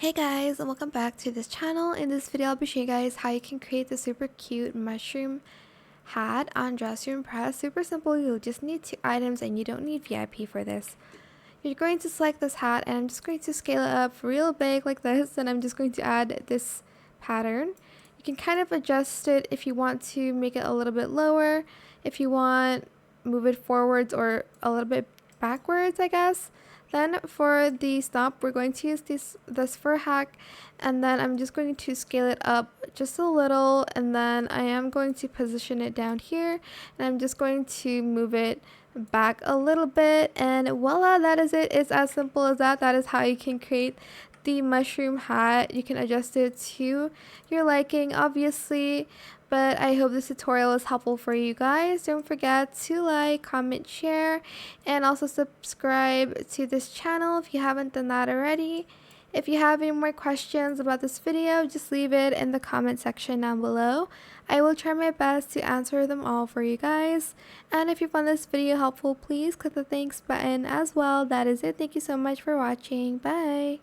Hey guys, and welcome back to this channel. In this video I'll be showing you guys how you can create the super cute mushroom hat on Dress to Impress. Super simple. You'll just need 2 items and you don't need VIP for this. You're going to select this hat and I'm just going to scale it up real big like this, and I'm just going to add this pattern. You can kind of adjust it if you want to make it a little bit lower, if you want move it forwards or a little bit backwards, I guess. Then for the stump, we're going to use this fur hack, and then I'm just going to scale it up just a little, and then I am going to position it down here, and I'm just going to move it back a little bit, and voila, that is it. It's as simple as that. That is how you can create the mushroom hat. You can adjust it to your liking, obviously, but I hope this tutorial is helpful for you guys. Don't forget to like, comment, share, and also subscribe to this channel if you haven't done that already. If you have any more questions about this video, just leave it in the comment section down below. I will try my best to answer them all for you guys. And if you found this video helpful, please click the thanks button as well. That is it. Thank you so much for watching. Bye!